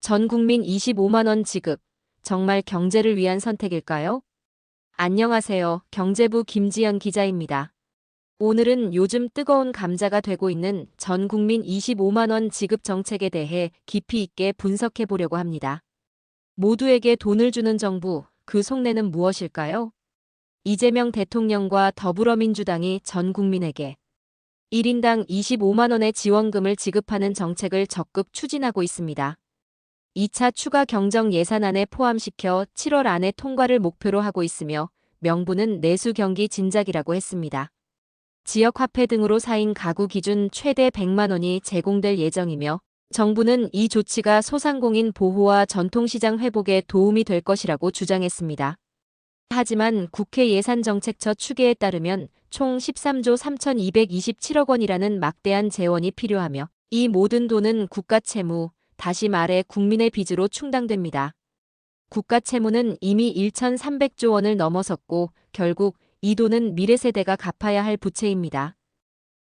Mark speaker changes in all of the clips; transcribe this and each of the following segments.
Speaker 1: 전 국민 25만 원 지급. 정말 경제를 위한 선택일까요? 안녕하세요. 경제부 김지연 기자입니다. 오늘은 요즘 뜨거운 감자가 되고 있는 전 국민 25만 원 지급 정책에 대해 깊이 있게 분석해 보려고 합니다. 모두에게 돈을 주는 정부, 그 속내는 무엇일까요? 이재명 대통령과 더불어민주당이 전 국민에게 1인당 25만 원의 지원금을 지급하는 정책을 적극 추진하고 있습니다. 2차 추가 경정 예산안에 포함시켜 7월 안에 통과를 목표로 하고 있으며 명분은 내수 경기 진작이라고 했습니다. 지역화폐 등으로 사인 가구 기준 최대 100만 원이 제공될 예정이며 정부는 이 조치가 소상공인 보호와 전통시장 회복에 도움이 될 것이라고 주장했습니다. 하지만 국회 예산정책처 추계에 따르면 총 13조 3,227억 원이라는 막대한 재원이 필요하며 이 모든 돈은 국가 채무, 다시 말해 국민의 빚으로 충당됩니다. 국가 채무는 이미 1,300조 원을 넘어섰고 결국 이 돈은 미래 세대가 갚아야 할 부채입니다.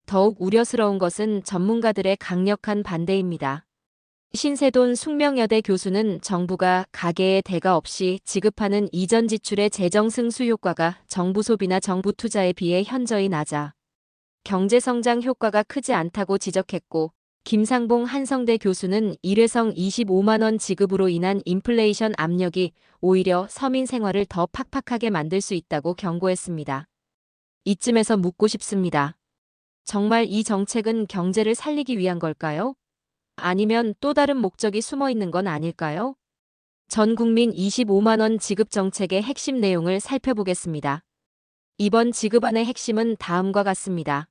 Speaker 1: 더욱 우려스러운 것은 전문가들의 강력한 반대입니다. 신세돈 숙명여대 교수는 정부가 가계에 대가 없이 지급하는 이전 지출의 재정 승수 효과가 정부 소비나 정부 투자에 비해 현저히 낮아 경제성장 효과가 크지 않다고 지적했고 김상봉 한성대 교수는 일회성 25만 원 지급으로 인한 인플레이션 압력이 오히려 서민 생활을 더 팍팍하게 만들 수 있다고 경고했습니다. 이쯤에서 묻고 싶습니다. 정말 이 정책은 경제를 살리기 위한 걸까요? 아니면 또 다른 목적이 숨어 있는 건 아닐까요? 전 국민 25만 원 지급 정책의 핵심 내용을 살펴보겠습니다. 이번 지급안의 핵심은 다음과 같습니다.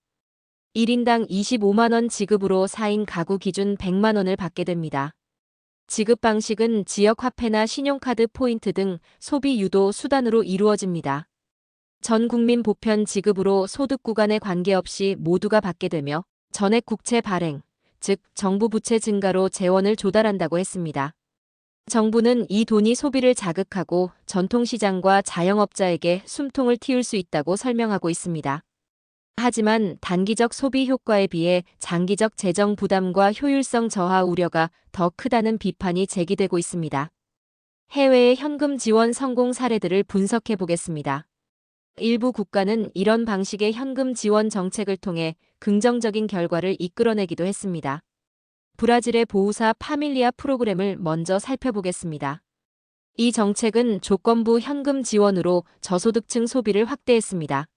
Speaker 1: 1인당 25만 원 지급으로 4인 가구 기준 100만 원을 받게 됩니다. 지급 방식은 지역화폐나 신용카드 포인트 등 소비 유도 수단으로 이루어집니다. 전 국민 보편 지급으로 소득 구간에 관계없이 모두가 받게 되며 전액 국채 발행, 즉 정부 부채 증가로 재원을 조달한다고 했습니다. 정부는 이 돈이 소비를 자극하고 전통시장과 자영업자에게 숨통을 틔울 수 있다고 설명하고 있습니다. 하지만 단기적 소비 효과에 비해 장기적 재정 부담과 효율성 저하 우려가 더 크다는 비판이 제기되고 있습니다. 해외의 현금 지원 성공 사례들을 분석해 보겠습니다. 일부 국가는 이런 방식의 현금 지원 정책을 통해 긍정적인 결과를 이끌어내기도 했습니다. 브라질의 보우사 파밀리아 프로그램을 먼저 살펴보겠습니다. 이 정책은 조건부 현금 지원으로 저소득층 소비를 확대했습니다.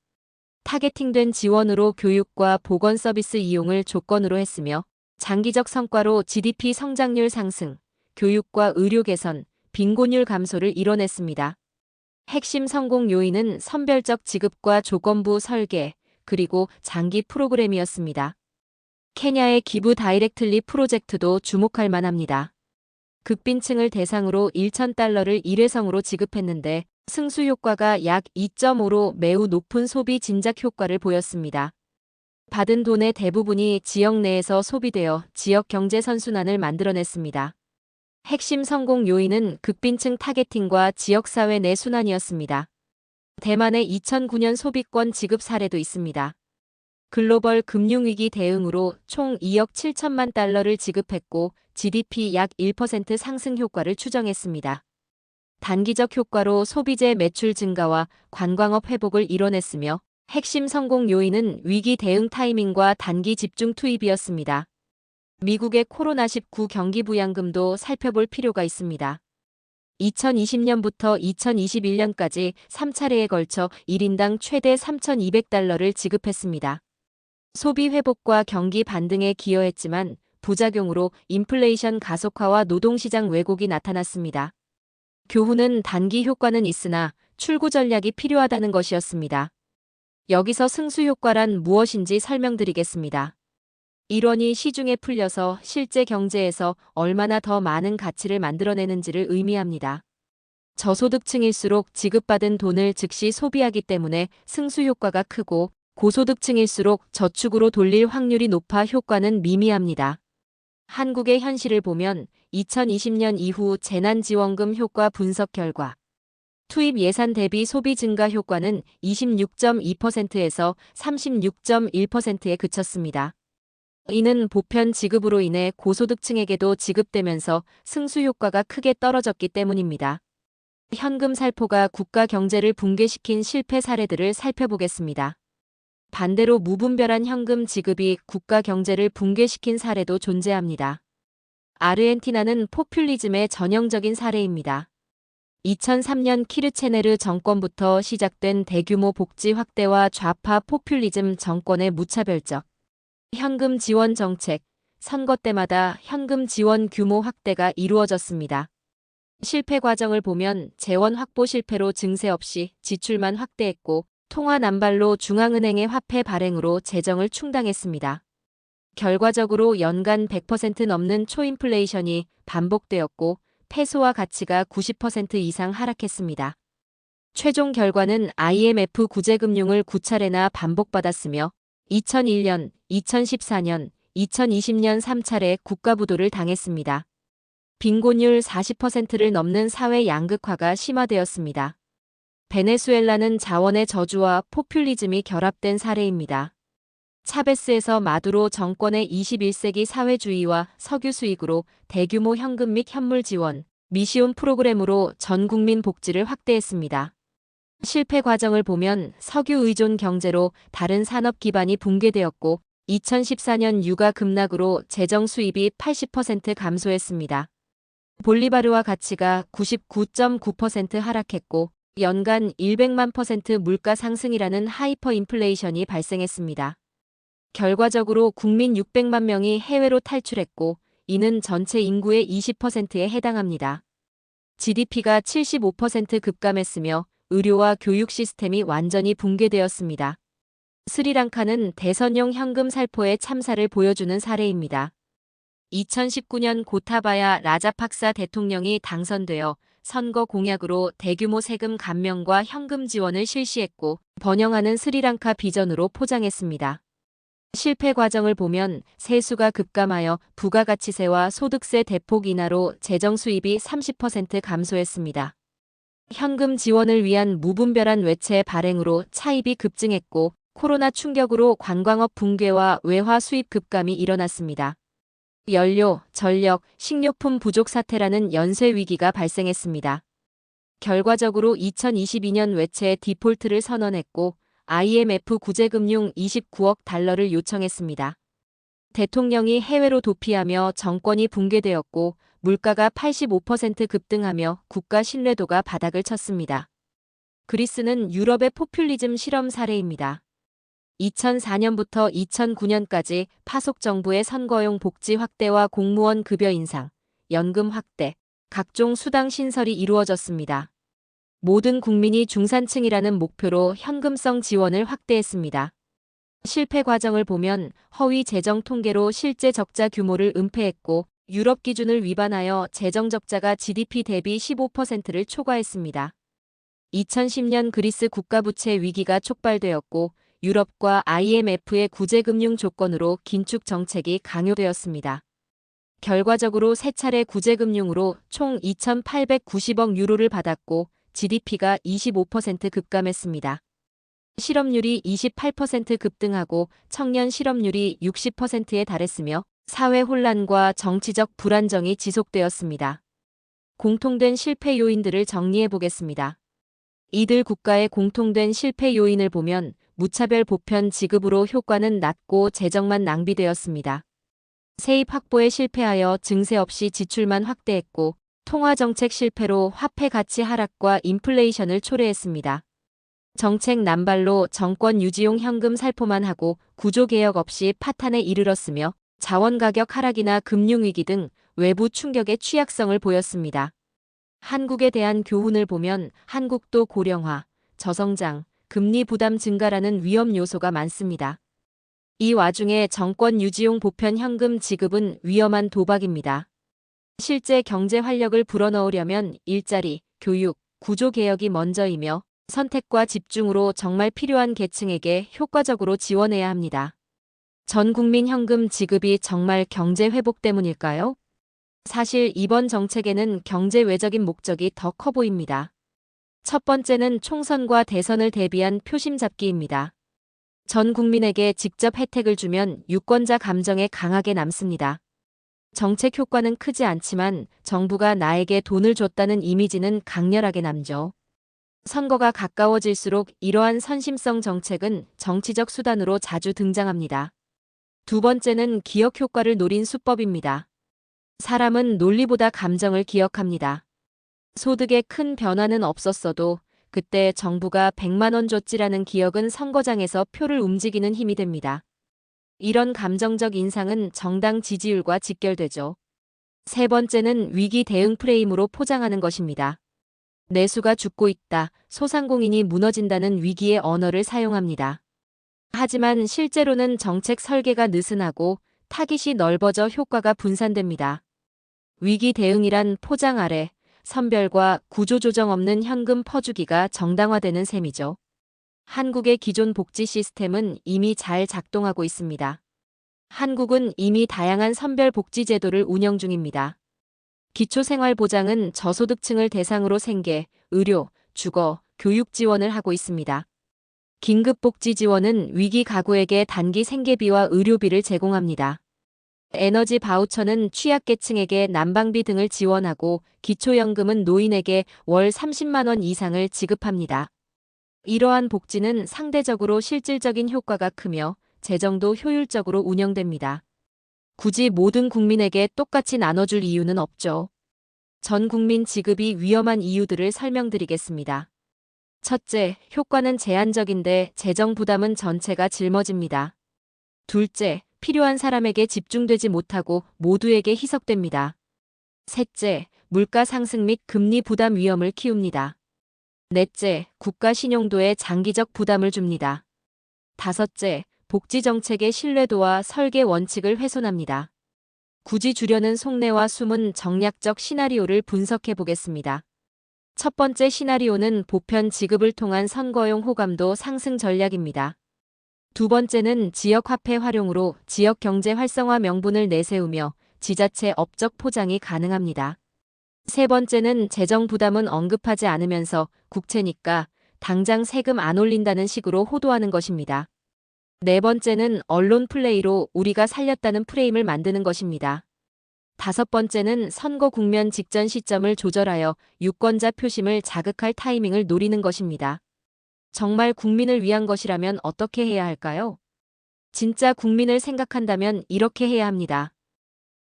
Speaker 1: 타겟팅된 지원으로 교육과 보건 서비스 이용을 조건으로 했으며 장기적 성과로 GDP 성장률 상승, 교육과 의료 개선, 빈곤율 감소를 이뤄냈습니다. 핵심 성공 요인은 선별적 지급과 조건부 설계, 그리고 장기 프로그램이었습니다. 케냐의 기부 다이렉틀리 프로젝트도 주목할 만합니다. 극빈층을 대상으로 1,000달러를 일회성으로 지급했는데 승수 효과가 약 2.5로 매우 높은 소비 진작 효과를 보였습니다. 받은 돈의 대부분이 지역 내에서 소비되어 지역 경제 선순환을 만들어냈습니다. 핵심 성공 요인은 극빈층 타겟팅과 지역사회 내 순환이었습니다. 대만의 2009년 소비권 지급 사례도 있습니다. 글로벌 금융위기 대응으로 총 2억 7천만 달러를 지급했고 GDP 약 1% 상승 효과를 추정했습니다. 단기적 효과로 소비재 매출 증가와 관광업 회복을 이뤄냈으며 핵심 성공 요인은 위기 대응 타이밍과 단기 집중 투입이었습니다. 미국의 코로나19 경기부양금도 살펴볼 필요가 있습니다. 2020년부터 2021년까지 3차례에 걸쳐 1인당 최대 3,200달러를 지급했습니다. 소비 회복과 경기 반등에 기여했지만 부작용으로 인플레이션 가속화와 노동시장 왜곡이 나타났습니다. 교훈은 단기 효과는 있으나 출구 전략이 필요하다는 것이었습니다. 여기서 승수 효과란 무엇인지 설명드리겠습니다. 1원이 시중에 풀려서 실제 경제에서 얼마나 더 많은 가치를 만들어내는지를 의미합니다. 저소득층일수록 지급받은 돈을 즉시 소비하기 때문에 승수 효과가 크고 고소득층일수록 저축으로 돌릴 확률이 높아 효과는 미미합니다. 한국의 현실을 보면 2020년 이후 재난지원금 효과 분석 결과 투입 예산 대비 소비 증가 효과는 26.2%에서 36.1%에 그쳤습니다. 이는 보편 지급으로 인해 고소득층에게도 지급되면서 승수 효과가 크게 떨어졌기 때문입니다. 현금 살포가 국가 경제를 붕괴시킨 실패 사례들을 살펴보겠습니다. 반대로 무분별한 현금 지급이 국가 경제를 붕괴시킨 사례도 존재합니다. 아르헨티나는 포퓰리즘의 전형적인 사례입니다. 2003년 키르체네르 정권부터 시작된 대규모 복지 확대와 좌파 포퓰리즘 정권의 무차별적 현금 지원 정책, 선거 때마다 현금 지원 규모 확대가 이루어졌습니다. 실패 과정을 보면 재원 확보 실패로 증세 없이 지출만 확대했고 통화 남발로 중앙은행의 화폐 발행으로 재정을 충당했습니다. 결과적으로 연간 100% 넘는 초인플레이션이 반복되었고 페소화 가치가 90% 이상 하락했습니다. 최종 결과는 IMF 구제금융을 9차례나 반복받았으며 2001년, 2014년, 2020년 3차례 국가부도를 당했습니다. 빈곤율 40%를 넘는 사회 양극화가 심화되었습니다. 베네수엘라는 자원의 저주와 포퓰리즘이 결합된 사례입니다. 차베스에서 마두로 정권의 21세기 사회주의와 석유 수익으로 대규모 현금 및 현물 지원, 미시온 프로그램으로 전 국민 복지를 확대했습니다. 실패 과정을 보면 석유 의존 경제로 다른 산업 기반이 붕괴되었고 2014년 유가 급락으로 재정 수입이 80% 감소했습니다. 볼리바르화 가치가 99.9% 하락했고 연간 100만 % 물가 상승이라는 하이퍼 인플레이션이 발생했습니다. 결과적으로 국민 600만 명이 해외로 탈출했고 이는 전체 인구의 20%에 해당합니다. GDP가 75% 급감했으며 의료와 교육 시스템이 완전히 붕괴되었습니다. 스리랑카는 대선용 현금 살포의 참사를 보여주는 사례입니다. 2019년 고타바야 라자팍사 대통령이 당선되어 선거 공약으로 대규모 세금 감면과 현금 지원을 실시했고 번영하는 스리랑카 비전으로 포장했습니다. 실패 과정을 보면 세수가 급감하여 부가가치세와 소득세 대폭 인하로 재정 수입이 30% 감소했습니다. 현금 지원을 위한 무분별한 외채 발행으로 차입이 급증했고 코로나 충격으로 관광업 붕괴와 외화 수입 급감이 일어났습니다. 연료, 전력, 식료품 부족 사태라는 연쇄 위기가 발생했습니다. 결과적으로 2022년 외채 디폴트를 선언했고 IMF 구제금융 29억 달러를 요청했습니다. 대통령이 해외로 도피하며 정권이 붕괴되었고 물가가 85% 급등하며 국가 신뢰도가 바닥을 쳤습니다. 그리스는 유럽의 포퓰리즘 실험 사례입니다. 2004년부터 2009년까지 파속 정부의 선거용 복지 확대와 공무원 급여 인상, 연금 확대, 각종 수당 신설이 이루어졌습니다. 모든 국민이 중산층이라는 목표로 현금성 지원을 확대했습니다. 실패 과정을 보면 허위 재정 통계로 실제 적자 규모를 은폐했고 유럽 기준을 위반하여 재정 적자가 GDP 대비 15%를 초과했습니다. 2010년 그리스 국가부채 위기가 촉발되었고 유럽과 IMF의 구제금융 조건으로 긴축 정책이 강요되었습니다. 결과적으로 세 차례 구제금융으로 총 2,890억 유로를 받았고 GDP가 25% 급감했습니다. 실업률이 28% 급등하고 청년 실업률이 60%에 달했으며 사회 혼란과 정치적 불안정이 지속되었습니다. 공통된 실패 요인들을 정리해 보겠습니다. 이들 국가의 공통된 실패 요인을 보면 무차별 보편 지급으로 효과는 낮고 재정만 낭비되었습니다. 세입 확보에 실패하여 증세 없이 지출만 확대했고 통화정책 실패로 화폐 가치 하락과 인플레이션을 초래했습니다. 정책 남발로 정권 유지용 현금 살포만 하고 구조개혁 없이 파탄에 이르렀으며 자원가격 하락이나 금융위기 등 외부 충격의 취약성을 보였습니다. 한국에 대한 교훈을 보면 한국도 고령화, 저성장, 금리 부담 증가라는 위험 요소가 많습니다. 이 와중에 정권 유지용 보편 현금 지급은 위험한 도박입니다. 실제 경제 활력을 불어넣으려면 일자리, 교육, 구조개혁이 먼저이며 선택과 집중으로 정말 필요한 계층에게 효과적으로 지원해야 합니다. 전 국민 현금 지급이 정말 경제 회복 때문일까요? 사실 이번 정책에는 경제 외적인 목적이 더 커 보입니다. 첫 번째는 총선과 대선을 대비한 표심 잡기입니다. 전 국민에게 직접 혜택을 주면 유권자 감정에 강하게 남습니다. 정책 효과는 크지 않지만 정부가 나에게 돈을 줬다는 이미지는 강렬하게 남죠. 선거가 가까워질수록 이러한 선심성 정책은 정치적 수단으로 자주 등장합니다. 두 번째는 기억 효과를 노린 수법입니다. 사람은 논리보다 감정을 기억합니다. 소득에 큰 변화는 없었어도 그때 정부가 100만 원 줬지라는 기억은 선거장에서 표를 움직이는 힘이 됩니다. 이런 감정적 인상은 정당 지지율과 직결되죠. 세 번째는 위기 대응 프레임으로 포장하는 것입니다. 내수가 죽고 있다, 소상공인이 무너진다는 위기의 언어를 사용합니다. 하지만 실제로는 정책 설계가 느슨하고 타깃이 넓어져 효과가 분산됩니다. 위기 대응이란 포장 아래 선별과 구조조정 없는 현금 퍼주기가 정당화되는 셈이죠. 한국의 기존 복지 시스템은 이미 잘 작동하고 있습니다. 한국은 이미 다양한 선별 복지 제도를 운영 중입니다. 기초생활보장은 저소득층을 대상으로 생계, 의료, 주거, 교육 지원을 하고 있습니다. 긴급복지 지원은 위기 가구에게 단기 생계비와 의료비를 제공합니다. 에너지 바우처는 취약계층에게 난방비 등을 지원하고 기초연금은 노인에게 월 30만 원 이상을 지급합니다. 이러한 복지는 상대적으로 실질적인 효과가 크며 재정도 효율적으로 운영됩니다. 굳이 모든 국민에게 똑같이 나눠줄 이유는 없죠. 전 국민 지급이 위험한 이유들을 설명드리겠습니다. 첫째, 효과는 제한적인데 재정 부담은 전체가 짊어집니다. 둘째, 필요한 사람에게 집중되지 못하고 모두에게 희석됩니다. 셋째, 물가 상승 및 금리 부담 위험을 키웁니다. 넷째, 국가 신용도에 장기적 부담을 줍니다. 다섯째, 복지 정책의 신뢰도와 설계 원칙을 훼손합니다. 굳이 주려는 속내와 숨은 정략적 시나리오를 분석해 보겠습니다. 첫 번째 시나리오는 보편 지급을 통한 선거용 호감도 상승 전략입니다. 두 번째는 지역화폐 활용으로 지역 경제 활성화 명분을 내세우며 지자체 업적 포장이 가능합니다. 세 번째는 재정 부담은 언급하지 않으면서 국채니까 당장 세금 안 올린다는 식으로 호도하는 것입니다. 네 번째는 언론 플레이로 우리가 살렸다는 프레임을 만드는 것입니다. 다섯 번째는 선거 국면 직전 시점을 조절하여 유권자 표심을 자극할 타이밍을 노리는 것입니다. 정말 국민을 위한 것이라면 어떻게 해야 할까요? 진짜 국민을 생각한다면 이렇게 해야 합니다.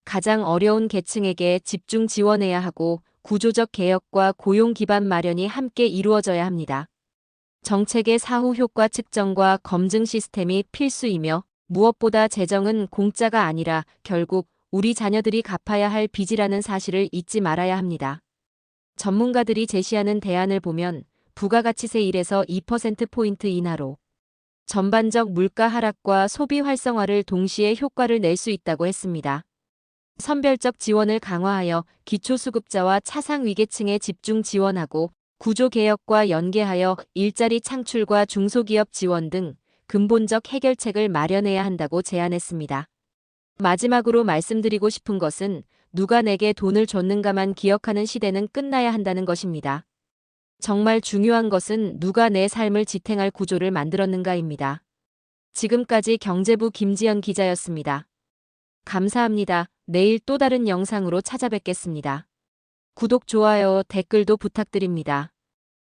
Speaker 1: 가장 어려운 계층에게 집중 지원해야 하고 구조적 개혁과 고용 기반 마련이 함께 이루어져야 합니다. 정책의 사후 효과 측정과 검증 시스템이 필수이며 무엇보다 재정은 공짜가 아니라 결국 우리 자녀들이 갚아야 할 빚이라는 사실을 잊지 말아야 합니다. 전문가들이 제시하는 대안을 보면 부가가치세 1에서 2%포인트 인하로 전반적 물가 하락과 소비 활성화를 동시에 효과를 낼 수 있다고 했습니다. 선별적 지원을 강화하여 기초수급자와 차상위계층에 집중 지원하고 구조개혁과 연계하여 일자리 창출과 중소기업 지원 등 근본적 해결책을 마련해야 한다고 제안했습니다. 마지막으로 말씀드리고 싶은 것은 누가 내게 돈을 줬는가만 기억하는 시대는 끝나야 한다는 것입니다. 정말 중요한 것은 누가 내 삶을 지탱할 구조를 만들었는가입니다. 지금까지 경제부 김지연 기자였습니다. 감사합니다. 내일 또 다른 영상으로 찾아뵙겠습니다. 구독, 좋아요, 댓글도 부탁드립니다.